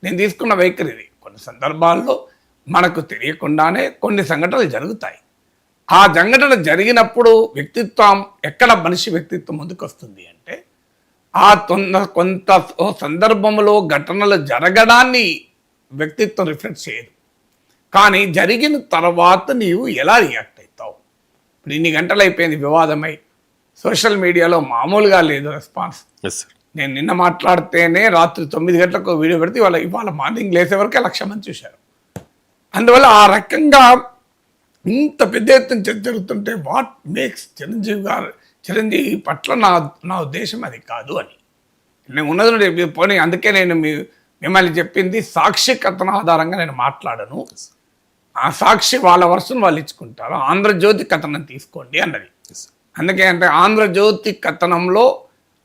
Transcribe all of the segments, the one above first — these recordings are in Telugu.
నేను తీసుకున్న వైఖరి ఇది. కొన్ని సందర్భాల్లో మనకు తెలియకుండానే కొన్ని సంఘటనలు జరుగుతాయి. ఆ సంఘటన జరిగినప్పుడు వ్యక్తిత్వం ఎక్కడ మనిషి వ్యక్తిత్వం ముందుకు వస్తుంది అంటే ఆ కొంత సందర్భంలో ఘటనలు జరగడాన్ని వ్యక్తిత్వం రిఫ్లెక్ట్ చేయదు. కానీ జరిగిన తర్వాత నీవు ఎలా రియాక్ట్ అవుతావు. ఇప్పుడు ఇన్ని గంటలు అయిపోయింది వివాదమై, సోషల్ మీడియాలో మామూలుగా లేదు రెస్పాన్స్. నేను నిన్న మాట్లాడితేనే రాత్రి 9 గంటలకు వీడియో పెడితే ఇవాళ మార్నింగ్ లేసే వరకే 1,00,000 మంది చూశారు. అందువల్ల ఆ రకంగా ఇంత పెద్ద ఎత్తున చర్చ జరుగుతుంటే వాట్ మేక్స్ చిరంజీవి పట్ల నా ఉద్దేశం అది కాదు అని నేను ఉన్నది పోనీ. అందుకే నేను మిమ్మల్ని చెప్పింది సాక్షి కథనం ఆధారంగా నేను మాట్లాడను. ఆ సాక్షి వాళ్ళ వర్షం వాళ్ళు ఇచ్చుకుంటారు, ఆంధ్రజ్యోతి కథనం తీసుకోండి అన్నది. అందుకే అంటే ఆంధ్రజ్యోతి కథనంలో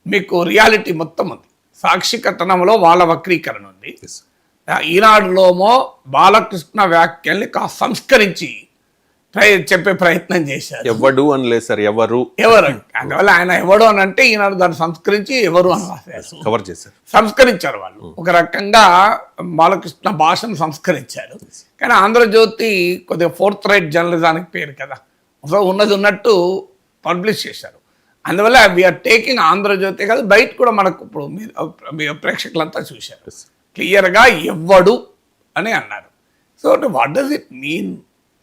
మీకు రియాలిటీ మొత్తం ఉంది, సాక్షి కథనంలో వాళ్ళ వక్రీకరణ ఉంది. ఈనాడులోమో బాలకృష్ణ వ్యాఖ్యల్ని సంస్కరించి చెప్పే ప్రయత్నం చేశారు. ఎవడు అనలేదు సార్, ఎవరు అందువల్ల ఆయన ఎవడు అని అంటే ఈనాడు దాన్ని సంస్కరించి ఎవరు అని రాశారు, కవర్ చేశారు, సంస్కరించారు. వాళ్ళు ఒక రకంగా బాలకృష్ణ భాషను సంస్కరించారు. కానీ ఆంధ్రజ్యోతి కొద్దిగా ఫోర్త్ రైట్ జర్నలిజానికి పేరు కదా, సో ఉన్నది ఉన్నట్టు పబ్లిష్ చేశారు. అందువల్ల వీఆర్ టేకింగ్ ఆంధ్రజ్యోతి కాదు, బయట కూడా మనకు ఇప్పుడు మీ ప్రేక్షకులంతా చూశారు క్లియర్గా ఎవ్వడు అని అన్నారు. So what does it mean?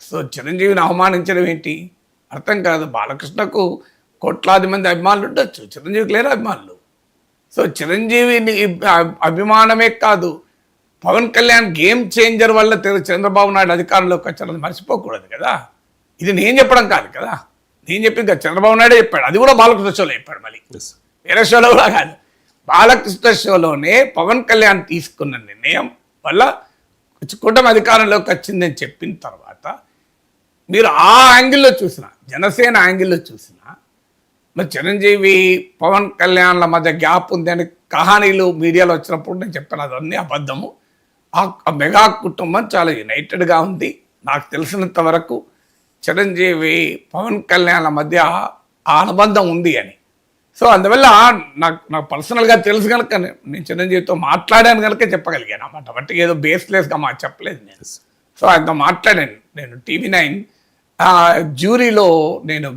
So చిరంజీవిని అవమానించడం ఏంటి అర్థం కాదు. బాలకృష్ణకు కోట్లాది మంది అభిమానులు ఉండొచ్చు, చిరంజీవికి లేరు అభిమానులు. సో చిరంజీవిని అభిమానమే కాదు, పవన్ కళ్యాణ్ గేమ్ చేంజర్ వల్ల చంద్రబాబు నాయుడు అధికారంలోకి వచ్చారని మర్చిపోకూడదు కదా. ఇది నేను చెప్పడం కాదు కదా, నేను చెప్పింది చంద్రబాబు నాయుడే చెప్పాడు. అది కూడా బాలకృష్ణ షోలో చెప్పాడు, మళ్ళీ వేరే షోలో కూడా కాదు. బాలకృష్ణ షోలోనే పవన్ కళ్యాణ్ తీసుకున్న నిర్ణయం వల్ల కూటమి అధికారంలోకి వచ్చిందని చెప్పిన తర్వాత మీరు ఆ యాంగిల్లో చూసినా, జనసేన యాంగిల్లో చూసినా, మరి చిరంజీవి పవన్ కళ్యాణ్ల మధ్య గ్యాప్ ఉంది అని కహానీలు మీడియాలో వచ్చినప్పుడు నేను చెప్పాను అదన్నీ అబద్ధము. ఆ మెగా కుటుంబం చాలా యునైటెడ్గా ఉంది. నాకు తెలిసినంత వరకు చిరంజీవి పవన్ కళ్యాణ్ల మధ్య ఆ అనుబంధం ఉంది అని. సో అందువల్ల నాకు పర్సనల్గా తెలుసు కనుక నేను చిరంజీవితో మాట్లాడాను కనుక చెప్పగలిగాను అన్నమాట. బట్టి ఏదో బేస్లెస్గా చెప్పలేదు నేను. సో ఆయనతో మాట్లాడాను. నేను TV9 జ్యూరీలో నేను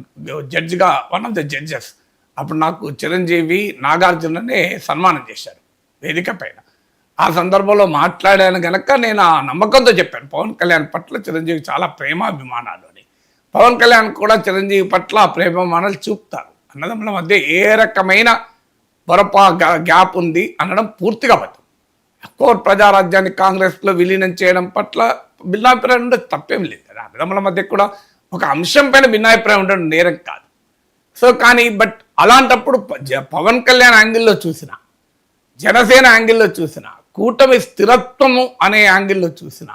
జడ్జిగా వన్ ఆఫ్ ద జడ్జెస్. అప్పుడు నాకు చిరంజీవి నాగార్జుననే సన్మానం చేశారు వేదిక పైన. ఆ సందర్భంలో మాట్లాడాను కనుక నేను ఆ నమ్మకంతో చెప్పాను పవన్ కళ్యాణ్ పట్ల చిరంజీవి చాలా ప్రేమాభిమానాలు అని. పవన్ కళ్యాణ్ కూడా చిరంజీవి పట్ల ప్రేమాభిమానాలు చూపుతారు. అన్నదమ్ముల మధ్య ఏ రకమైన గ్యాప్ ఉంది అనడం పూర్తిగా అబద్ధం. కోర్ ప్రజారాజ్యాన్ని కాంగ్రెస్లో విలీనం చేయడం పట్ల భిన్నాభిప్రాయం ఉండదు, తప్పేం లేదు కదా. అన్నదమ్ముల మధ్య కూడా ఒక అంశం పైన భిన్నాభిప్రాయం ఉండడం నేరం కాదు. సో కానీ బట్ అలాంటప్పుడు పవన్ కళ్యాణ్ యాంగిల్లో చూసిన, జనసేన యాంగిల్లో చూసిన, కూటమి స్థిరత్వము అనే యాంగిల్లో చూసిన,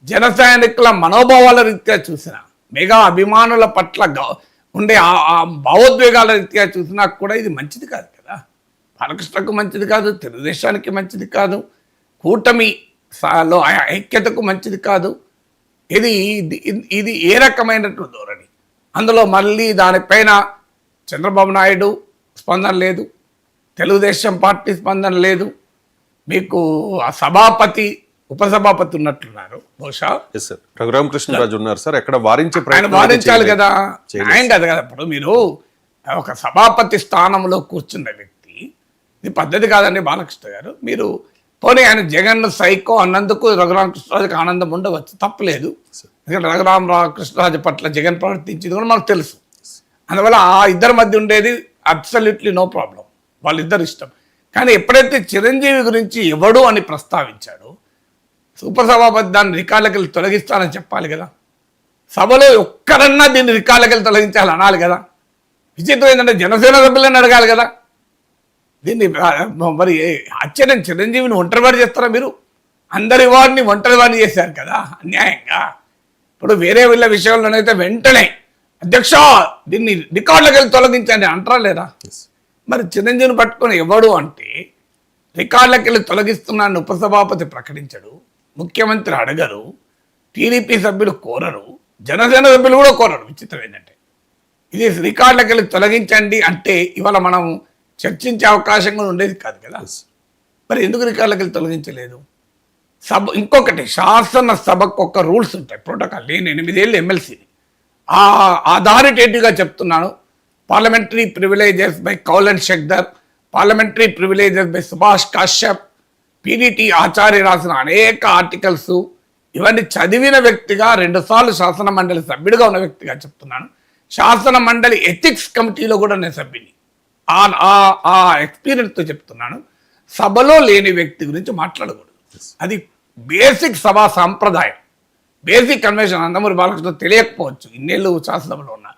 జన సైనికుల మనోభావాల రీత్యా చూసిన, మెగా అభిమానుల పట్ల ఉండే ఆ భావోద్వేగాల రీత్యా చూసినా కూడా ఇది మంచిది కాదు కదా. బాలకృష్ణకు మంచిది కాదు, తెలుగుదేశానికి మంచిది కాదు, కూటమిలో ఐక్యతకు మంచిది కాదు. ఇది ఏ రకమైనటువంటి ధోరణి? అందులో మళ్ళీ దానిపైన చంద్రబాబు నాయుడు స్పందన లేదు, తెలుగుదేశం పార్టీ స్పందన లేదు, మీకు ఆ సభాపతి ఉపసభాపతి ఉన్నట్లున్నారు బహుశా. రఘురామకృష్ణరాజు ఉన్నారు సార్, ఎక్కడ వారించాలి కదా, న్యాయం కాదు కదా. ఇప్పుడు మీరు ఒక సభాపతి స్థానంలో కూర్చున్న వ్యక్తి, ఇది పద్ధతి కాదండి బాలకృష్ణ గారు. మీరు పోనీ ఆయన జగన్ సైకో అన్నందుకు రఘురామకృష్ణరాజుకి ఆనందం ఉండవచ్చు, తప్పలేదు. ఎందుకంటే రఘురామకృష్ణరాజు పట్ల జగన్ ప్రవర్తించింది కూడా మనకు తెలుసు. అందువల్ల ఆ ఇద్దరి మధ్య ఉండేది అబ్సల్యూట్లీ నో ప్రాబ్లం, వాళ్ళిద్దరు ఇష్టం. కానీ ఎప్పుడైతే చిరంజీవి గురించి ఎవడు అని ప్రస్తావించాడో ఉపసభాపతి దాన్ని రికార్డులకి వెళ్ళి తొలగిస్తానని చెప్పాలి కదా. సభలో ఒక్కరన్నా దీన్ని రికార్డులకి వెళ్ళి తొలగించాలి అనాలి కదా. విచిత్రం ఏంటంటే జనసేన సభ్యులను అడగాలి కదా దీన్ని. మరి ఆశ్చర్యం, చిరంజీవిని ఒంటరివాడు చేస్తారా మీరు? అందరి వాడిని ఒంటరివాడిని చేశారు కదా అన్యాయంగా. ఇప్పుడు వేరే వీళ్ళ విషయంలోనైతే వెంటనే అధ్యక్ష దీన్ని రికార్డులకు వెళ్ళి తొలగించండి అంటారా లేదా? మరి చిరంజీవిని పట్టుకొని ఎవడు అంటే రికార్డులకు వెళ్ళి తొలగిస్తున్నాను ఉపసభాపతి ప్రకటించడు, ముఖ్యమంత్రి అడగరు, టీడీపీ సభ్యులు కోరరు, జనసేన సభ్యులు కూడా కోరరు. విచిత్రం ఏంటంటే ఇది రికార్డులకు వెళ్ళి తొలగించండి అంటే ఇవాళ మనం చర్చించే అవకాశం కూడా ఉండేది కాదు కదా. మరి ఎందుకు రికార్డులకి వెళ్ళి తొలగించలేదు? సభ ఇంకొకటి, శాసనసభకు ఒక రూల్స్ ఉంటాయి, ప్రోటోకాల్. నేను 8 ఏళ్ళు ఎమ్మెల్సీని, ఆ అథారిటేటివ్గా చెప్తున్నాను. Parliamentary privileges by Kaul and Shakdher, parliamentary privileges by Subhash Kashyap, PDT Achary రాసిన అనేక ఆర్టికల్స్, ఇవన్నీ చదివిన వ్యక్తిగా, 2 సార్లు శాసన మండలి సభ్యుడిగా ఉన్న వ్యక్తిగా చెప్తున్నాను. శాసన మండలి ఎథిక్స్ కమిటీలో కూడా నేను సభ్యుని. ఆ ఎక్స్పీరియన్స్తో చెప్తున్నాను. సభలో లేని వ్యక్తి గురించి మాట్లాడకూడదు. అది బేసిక్ సభా సాంప్రదాయం, బేసిక్ కన్వెన్షన్. నందమూరి బాలకృష్ణ తెలియకపోవచ్చు, ఇన్నేళ్ళు శాసనసభలో ఉన్నా.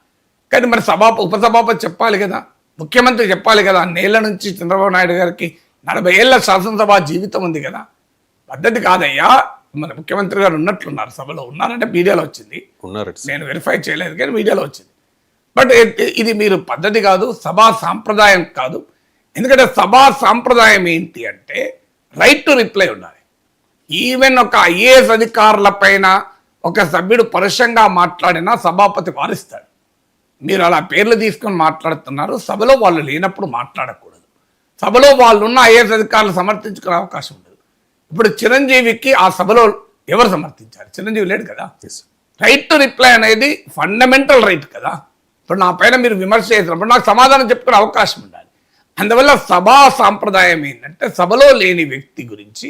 కానీ మరి ఉపసభాపతి చెప్పాలి కదా, ముఖ్యమంత్రి చెప్పాలి కదా. అన్నేళ్ల నుంచి చంద్రబాబు నాయుడు గారికి 40 ఏళ్ల శాసనసభ జీవితం ఉంది కదా. పద్ధతి కాదయ్యా. మన ముఖ్యమంత్రి గారు ఉన్నట్లున్నారు, సభలో ఉన్నారంటే మీడియాలో వచ్చింది, నేను వెరిఫై చేయలేదు కానీ మీడియాలో వచ్చింది. బట్ ఇది మీరు పద్ధతి కాదు, సభా సాంప్రదాయం కాదు. ఎందుకంటే సభా సాంప్రదాయం ఏంటి అంటే రైట్ టు రిప్లై ఉండాలి. ఈవెన్ ఒక ఐఏఎస్ అధికారుల పైన ఒక సభ్యుడు పరుషంగా మాట్లాడినా సభాపతి వారిస్తాడు. మీరు అలా పేర్లు తీసుకొని మాట్లాడుతున్నారు, సభలో వాళ్ళు లేనప్పుడు మాట్లాడకూడదు. సభలో వాళ్ళు ఉన్న ఐఏఎస్ అధికారులు సమర్థించుకునే అవకాశం ఉండదు. ఇప్పుడు చిరంజీవికి ఆ సభలో ఎవరు సమర్థించారు? చిరంజీవి లేడు కదా. రైట్ టు రిప్లై అనేది ఫండమెంటల్ రైట్ కదా. ఇప్పుడు నా పైన మీరు విమర్శ చేసినప్పుడు నాకు సమాధానం చెప్పుకునే అవకాశం ఉండాలి. అందువల్ల సభా సాంప్రదాయం ఏంటంటే సభలో లేని వ్యక్తి గురించి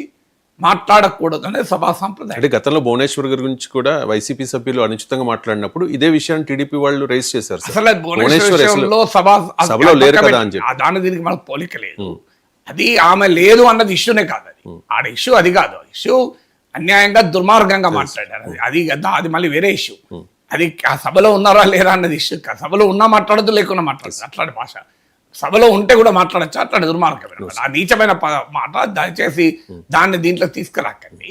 మాట్లాడకూడదు అనేది సభా సాంప్రదాయం. అంటే గతంలో భువనేశ్వర్ గారి గురించి కూడా వైసీపీ సభ్యులు అనుచితంగా మాట్లాడినప్పుడు ఇదే విషయాన్ని టీడీపీ వాళ్ళు రైజ్ చేశారు. అసలు భువనేశ్వరంలో సభలో లేరు కదా అని చెప్పి దాని దీనికి మనకు పోలిక లేదు. అది ఆమె లేదు అన్నది ఇష్యూనే కాదు. అది ఆడ ఇష్యూ అది కాదు. ఇష్యూ అన్యాయంగా దుర్మార్గంగా మాట్లాడారు. అది మళ్ళీ వేరే ఇష్యూ. అది ఆ సభలో ఉన్నారా లేరా అన్నది ఇష్యూ కాదు. సభలో ఉన్నా మాట్లాడద్దు, లేకుండా మాట్లాడదు. అట్లాంటి భాష సభలో ఉంటే కూడా మాట్లాడచ్చు. అట్లాంటి దుర్మార్గమైన ఆ నీచమైన మాట దయచేసి దాన్ని దీంట్లో తీసుకురాకండి.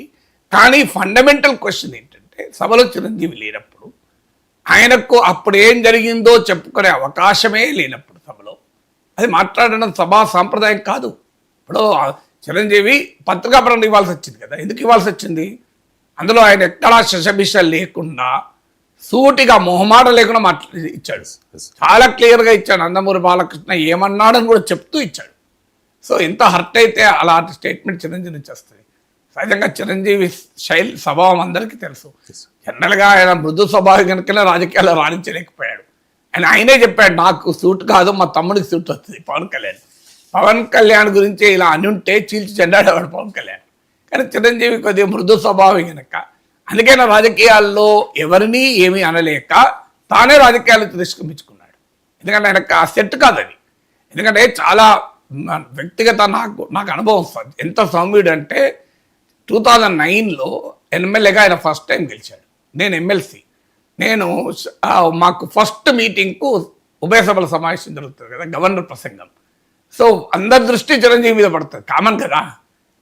కానీ ఫండమెంటల్ క్వశ్చన్ ఏంటంటే సభలో చిరంజీవి లేనప్పుడు, ఆయనకు అప్పుడు ఏం జరిగిందో చెప్పుకునే అవకాశమే లేనప్పుడు సభలో అది మాట్లాడడం సభా సాంప్రదాయం కాదు. ఇప్పుడు చిరంజీవి పత్రికా ప్రకటన ఇవ్వాల్సి వచ్చింది కదా. ఎందుకు ఇవ్వాల్సి వచ్చింది? అందులో ఆయన ఎక్కడా శశభిష లేకుండా సూటిగా మొహమాట లేకుండా మాట్లాడి ఇచ్చాడు. చాలా క్లియర్గా ఇచ్చాడు. నందమూరి బాలకృష్ణ ఏమన్నాడని కూడా చెప్తూ ఇచ్చాడు. సో ఎంత హర్ట్ అయితే అలాంటి స్టేట్మెంట్ చిరంజీవి నుంచి వస్తుంది. సహజంగా చిరంజీవి శైలి స్వభావం అందరికీ తెలుసు. జనరల్గా ఆయన మృదు స్వభావం కనుకనే రాజకీయాల్లో రాణించలేకపోయాడు. ఆయనే చెప్పాడు, నాకు సూట్ కాదు, మా తమ్ముడికి సూట్ వస్తుంది పవన్ కళ్యాణ్ గురించి ఇలా అని ఉంటే చీల్చి చెండాడేవాడు పవన్ కళ్యాణ్. కానీ చిరంజీవి కొద్దిగా మృదు స్వభావం కనుక అందుకైనా రాజకీయాల్లో ఎవరిని ఏమీ అనలేక తానే రాజకీయాలు తిరస్కరించుకున్నాడు. ఎందుకంటే ఆయనకు ఆ సెట్ కాదు అది. ఎందుకంటే చాలా వ్యక్తిగత నాకు అనుభవం. ఎంత సౌమ్యుడు అంటే 2009లో ఎమ్మెల్యేగా ఆయన ఫస్ట్ టైం గెలిచాడు. నేను ఎమ్మెల్సీ. మాకు ఫస్ట్ మీటింగ్కు ఉభయ సభల సమావేశం జరుగుతుంది కదా, గవర్నర్ ప్రసంగం. సో అందరి దృష్టి చిరంజీవి మీద పడుతుంది, కామన్ కదా.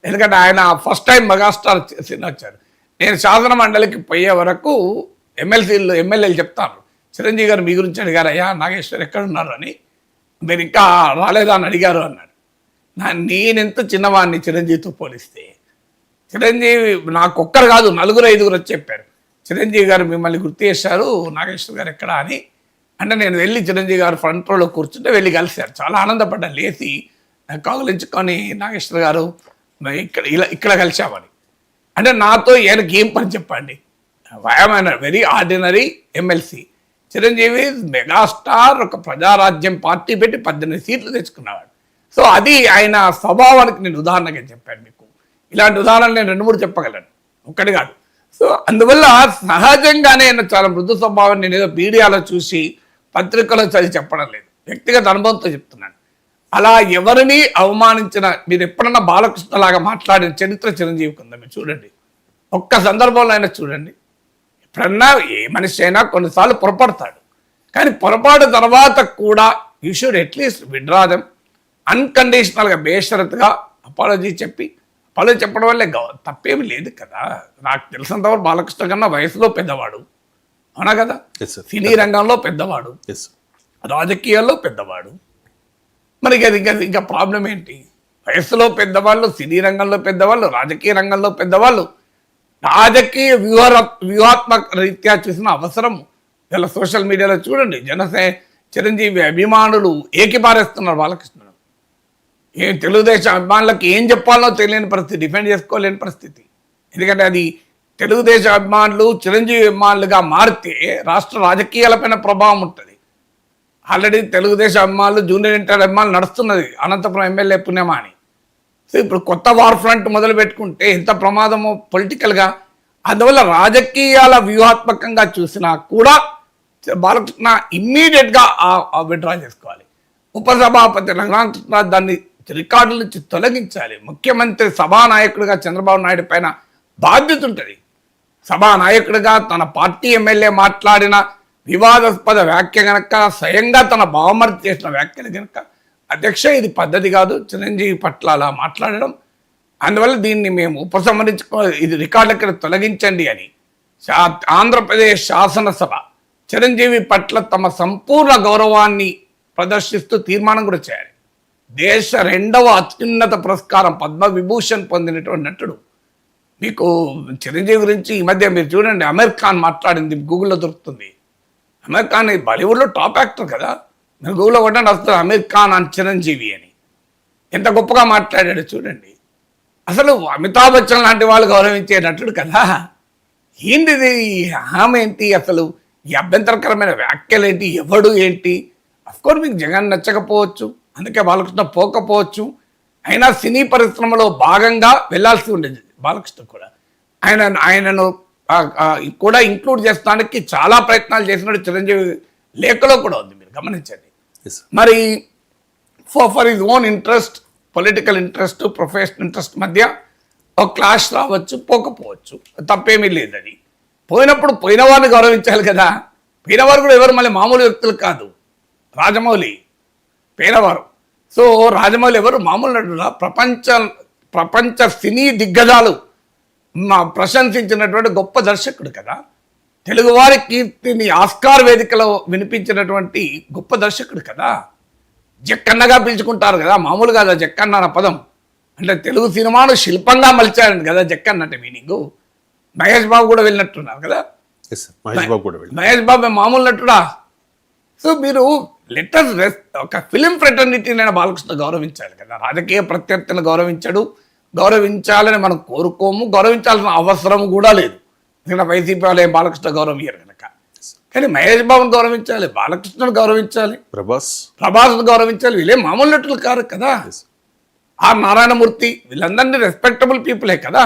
ఎందుకంటే ఆయన ఫస్ట్ టైం మెగాస్టార్ సినిమా వచ్చారు. నేను శాసన మండలికి పోయే వరకు ఎమ్మెల్యేలు చెప్తాను, చిరంజీవి గారు మీ గురించి అడిగారు, అయ్యా నాగేశ్వర్ ఎక్కడున్నారు అని, మీరు ఇంకా రాలేదా అని అడిగారు అన్నాడు. నేనెంత చిన్నవాడిని చిరంజీవితో పోలిస్తే. చిరంజీవి నాకు ఒక్కరు కాదు, 4-5 వచ్చి చెప్పారు, చిరంజీవి గారు మిమ్మల్ని గుర్తు చేశారు, నాగేశ్వర్ గారు ఎక్కడా అని. అంటే నేను వెళ్ళి చిరంజీవి గారు ఫ్రంట్ రోలో కూర్చుంటే వెళ్ళి కలిశారు. చాలా ఆనందపడ్డాను. లేచి కౌగులించుకొని నాగేశ్వర్ గారు ఇక్కడ కలిశామని. అంటే నాతో ఈయనకి ఏం పని చెప్పండి. I'm very ordinary MLC. Chiranjeevi megastar, ఒక ప్రజారాజ్యం పార్టీ పెట్టి 18 సీట్లు తెచ్చుకున్నవాడు. సో అది ఆయన స్వభావానికి నేను ఉదాహరణగా చెప్పాను మీకు. ఇలాంటి ఉదాహరణలు నేను 2-3 చెప్పగలను, ఒక్కటి కాదు. సో అందువల్ల సహజంగానే ఆయన చాలా మృదు స్వభావం. నేను ఏదో మీడియాలో చూసి పత్రికలో చదివి చెప్పడం లేదు, వ్యక్తిగత అనుభవంతో చెప్తున్నాను. అలా ఎవరిని అవమానించిన, మీరు ఎప్పుడన్నా బాలకృష్ణలాగా మాట్లాడిన చరిత్ర చిరంజీవికి ఉందా? మీరు చూడండి, ఒక్క సందర్భంలో అయినా చూడండి. ఎప్పుడన్నా ఏ మనిషి అయినా కొన్నిసార్లు పొరపడతాడు, కానీ పొరపాటు తర్వాత కూడా you should at least withdraw them అన్కండిషనల్గా, బేషరతుగా అపాలజీ చెప్పడం వల్లే తప్పేమి లేదు కదా. నాకు తెలిసినంతవరకు బాలకృష్ణ కన్నా వయసులో పెద్దవాడు, అవునా కదా, సినీ రంగంలో పెద్దవాడు, రాజకీయాల్లో పెద్దవాడు. మరి అది ఇంకా ప్రాబ్లం ఏంటి? వయసులో పెద్దవాళ్ళు, సినీ రంగంలో పెద్దవాళ్ళు, రాజకీయ రంగంలో పెద్దవాళ్ళు, రాజకీయ వ్యూహాత్మక రీత్యా చూసిన అవసరం ఇలా సోషల్ మీడియాలో చూడండి. చిరంజీవి అభిమానులు ఏకిపారేస్తున్నారు బాలకృష్ణను. ఏం తెలుగుదేశం అభిమానులకు ఏం చెప్పాలో తెలియని పరిస్థితి, డిఫెండ్ చేసుకోలేని పరిస్థితి. ఎందుకంటే అది తెలుగుదేశం అభిమానులు చిరంజీవి అభిమానులుగా మారితే రాష్ట్ర రాజకీయాలపైన ప్రభావం ఉంటుంది. ఆల్రెడీ తెలుగుదేశం అభిమానులు జూనియర్ ఎన్టీఆర్ అభిమానులు నడుస్తున్నది అనంతపురం ఎమ్మెల్యే పుణ్యమా అని. సో ఇప్పుడు కొత్త వార్ ఫ్రంట్ మొదలు పెట్టుకుంటే ఎంత ప్రమాదమో పొలిటికల్గా. అందువల్ల రాజకీయాల వ్యూహాత్మకంగా చూసినా కూడా బాలకృష్ణ ఇమ్మీడియట్గా విత్డ్రా చేసుకోవాలి. ఉపసభాపతి రఘునాథ్ దాన్ని రికార్డుల నుంచి తొలగించాలి. ముఖ్యమంత్రి సభానాయకుడిగా చంద్రబాబు నాయుడు పైన బాధ్యత ఉంటుంది. సభానాయకుడిగా తన పార్టీ ఎమ్మెల్యే మాట్లాడిన వివాదాస్పద వ్యాఖ్య కనుక, స్వయంగా తన బావమర్ది చేసిన వ్యాఖ్యలు కనుక, అధ్యక్ష ఇది పద్ధతి కాదు చిరంజీవి పట్ల అలా మాట్లాడడం. అందువల్ల దీన్ని మేము ఇది రికార్డులకి తొలగించండి అని ఆంధ్రప్రదేశ్ శాసనసభ చిరంజీవి పట్ల తమ సంపూర్ణ గౌరవాన్ని ప్రదర్శిస్తూ తీర్మానం కూడా చేయాలి. దేశ 2వ అత్యున్నత పురస్కారం పద్మవిభూషణ్ పొందినటువంటి నటుడు. మీకు చిరంజీవి గురించి ఈ మధ్య మీరు చూడండి, అమీర్ ఖాన్ మాట్లాడింది గూగుల్లో దొరుకుతుంది. అమీర్ ఖాన్ బాలీవుడ్లో టాప్ యాక్టర్ కదా, మీరు గూగుల్లో కొట్టండి వస్తుంది అమీర్ ఖాన్ అని చిరంజీవి అని. ఎంత గొప్పగా మాట్లాడాడు చూడండి. అసలు అమితాబ్ బచ్చన్ లాంటి వాళ్ళు గౌరవించే నటుడు కదా. ఏంటిది ఆమె ఏంటి, అసలు ఈ అభ్యంతరకరమైన వ్యాఖ్యలు ఏంటి, ఎవడు ఏంటి. అఫ్కోర్స్ మీకు జగన్ నచ్చకపోవచ్చు, అందుకే బాలకృష్ణ పోకపోవచ్చు. అయినా సినీ పరిశ్రమలో భాగంగా వెళ్లాల్సి ఉండేది బాలకృష్ణ కూడా. ఆయనను కూడా ఇంక్లూడ్ చేసడానికి చాలా ప్రయత్నాలు చేసినట్టు చిరంజీవి లేఖలో కూడా ఉంది, మీరు గమనించండి. మరి for his own interest, political interest, professional interest మధ్య ఒక క్లాష్ రావచ్చు, పోకపోవచ్చు, తప్పేమీ లేదు. అది పోయినప్పుడు పోయిన వారిని గౌరవించాలి కదా. పోయినవారు కూడా ఎవరు మళ్ళీ మామూలు వ్యక్తులు కాదు. రాజమౌళి పేరవారు. సో రాజమౌళి ఎవరు మామూలు నటుడా? ప్రపంచ సినీ దిగ్గజాలు ప్రశంసించినటువంటి గొప్ప దర్శకుడు కదా. తెలుగువారి కీర్తిని ఆస్కార్ వేదికలో వినిపించినటువంటి గొప్ప దర్శకుడు కదా. జక్కన్నగా పిలుచుకుంటారు కదా, మామూలు కదా జక్కన్న అన్న పదం. అంటే తెలుగు సినిమాను శిల్పంగా మలిచారండి కదా జక్కన్న అంటే మీనింగు. మహేష్ బాబు కూడా వెళ్ళినట్టున్నారు కదా. మహేష్ బాబు మామూలు నటుడా? సో మీరు ఒక ఫిలిం ఫ్రెటర్నిటీనైనా బాలకృష్ణ గౌరవించాలి కదా. రాజకీయ ప్రత్యర్థులను గౌరవించాలని మనం కోరుకోము, గౌరవించాల్సిన అవసరం కూడా లేదు. ఎందుకంటే వైసీపీ వాళ్ళే బాలకృష్ణ గౌరవం ఇయ్యారు కనుక. కానీ మహేష్ బాబుని గౌరవించాలి, బాలకృష్ణను గౌరవించాలి, ప్రభాస్ను గౌరవించాలి. వీళ్ళే మామూలు నటులు కారు కదా. ఆర్ నారాయణమూర్తి వీళ్ళందరినీ రెస్పెక్టబుల్ పీపులే కదా.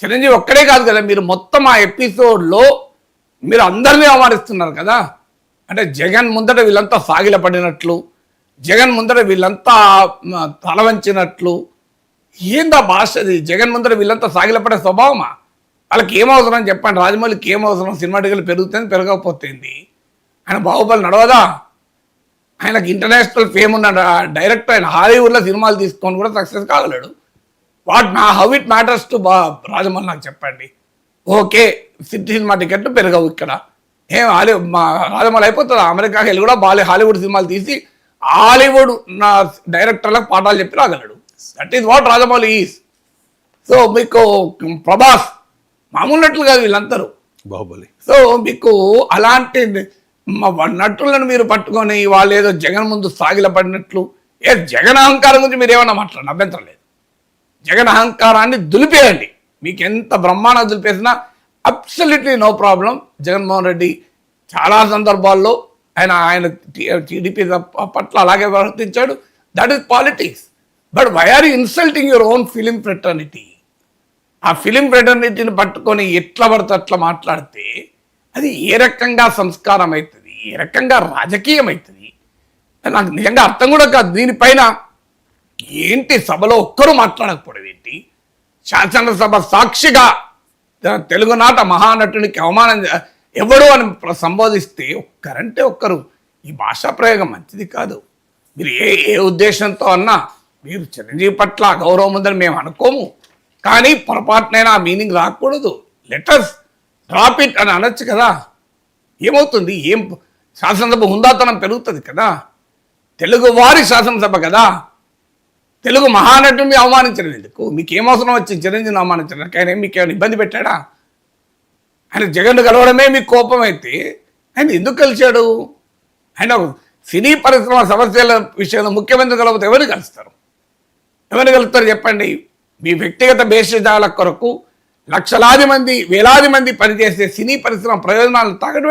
చిరంజీవి ఒక్కడే కాదు కదా. మీరు మొత్తం ఆ ఎపిసోడ్లో మీరు అందరినీ అవమానిస్తున్నారు కదా. అంటే జగన్ ముందట వీళ్ళంతా సాగిలపడినట్లు, జగన్ ముందట వీళ్ళంతా తలవంచినట్లు. ఏందా భాష అది? జగన్ ముందట వీళ్ళంతా సాగిలపడే స్వభావమా? వాళ్ళకి ఏమవసరం చెప్పండి. రాజమౌళికి ఏమవసరం? సినిమా టికెట్లు పెరుగుతుంది, పెరగకపోతుంది. ఆయన బాహుబలి నడవదా? ఆయనకు ఇంటర్నేషనల్ ఫేమ్ ఉన్న డైరెక్టర్. ఆయన హాలీవుడ్లో సినిమాలు తీసుకొని కూడా సక్సెస్ కాగలడు. How it matters to Rajamouli నాకు చెప్పండి. ఓకే సినిమా టికెట్లు పెరగవు ఇక్కడ. రాజమౌళి అయిపోతుంది, అమెరికాకి వెళ్ళి కూడా హాలీవుడ్ సినిమాలు తీసి హాలీవుడ్ డైరెక్టర్లకు పాఠాలు చెప్పి రాగలడు. That is what Rajamouli is. So మీకు ప్రభాస్ మామూలు నటులు కాదు వీళ్ళందరూ, బాహుబలి. సో మీకు అలాంటి నటులను మీరు పట్టుకొని వాళ్ళు ఏదో జగన్ ముందు సాగిలపడినట్లు. జగన్ అహంకారం గురించి మీరు ఏమన్నా మాట్లాడండి, అభ్యంతరం లేదు. జగన్ అహంకారాన్ని దులిపేయండి. మీకు ఎంత బ్రహ్మాండంగా దులిపేసినా absolutely no problem. Jaganmohan Reddy చాలా సందర్భాల్లో ఆయన టీడీపీ పట్ల అలాగే ప్రవర్తించాడు. That is politics. But why are you insulting your own film fraternity? ఆ ఫిలిం ఫ్రెటర్నిటీని పట్టుకొని ఎట్లా పడితే అట్లా మాట్లాడితే అది ఏ రకంగా సంస్కారం అవుతుంది, ఏ రకంగా రాజకీయం అవుతుంది? నాకు నిజంగా అర్థం కూడా కాదు. దీనిపైన ఏంటి సభలో ఒక్కరూ మాట్లాడకపోవడం ఏంటి? శాసనసభ సాక్షిగా తెలుగునాట మహానటునికి అవమానం ఎవడు అని సంబోధిస్తే ఒక్కరంటే ఒక్కరు. ఈ భాషా ప్రయోగం మంచిది కాదు. మీరు ఏ ఉద్దేశంతో అన్నా మీరు చిరంజీవి పట్ల గౌరవం ఉందని మేము అనుకోము, కానీ పొరపాటునైనా ఆ మీనింగ్ రాకూడదు. లెటర్స్ డ్రాప్ ఇట్ అని అనొచ్చు కదా. ఏమవుతుంది? శాసనసభ హుందాతనం పెరుగుతుంది కదా. తెలుగువారి శాసనసభ కదా. తెలుగు మహానటుని అవమానించడం ఎందుకు? మీకేం అవసరం వచ్చింది చిరంజీవిని అవమానించడానికి? ఆయన మీకేమైనా ఇబ్బంది పెట్టాడా? ఆయన జగన్ కలవడమే మీకు కోపం అయితే ఆయన ఎందుకు కలిశాడు? ఆయన సినీ పరిశ్రమ సమస్యల విషయంలో ముఖ్యమంత్రి కలవతే ఎవరు కలుస్తారు? ఎవరు గెలుస్తారు చెప్పండి? మీ వ్యక్తిగత భేషజాల కొరకు లక్షలాది మంది, వేలాది మంది పనిచేసే సినీ పరిశ్రమ ప్రయోజనాలు తాగడం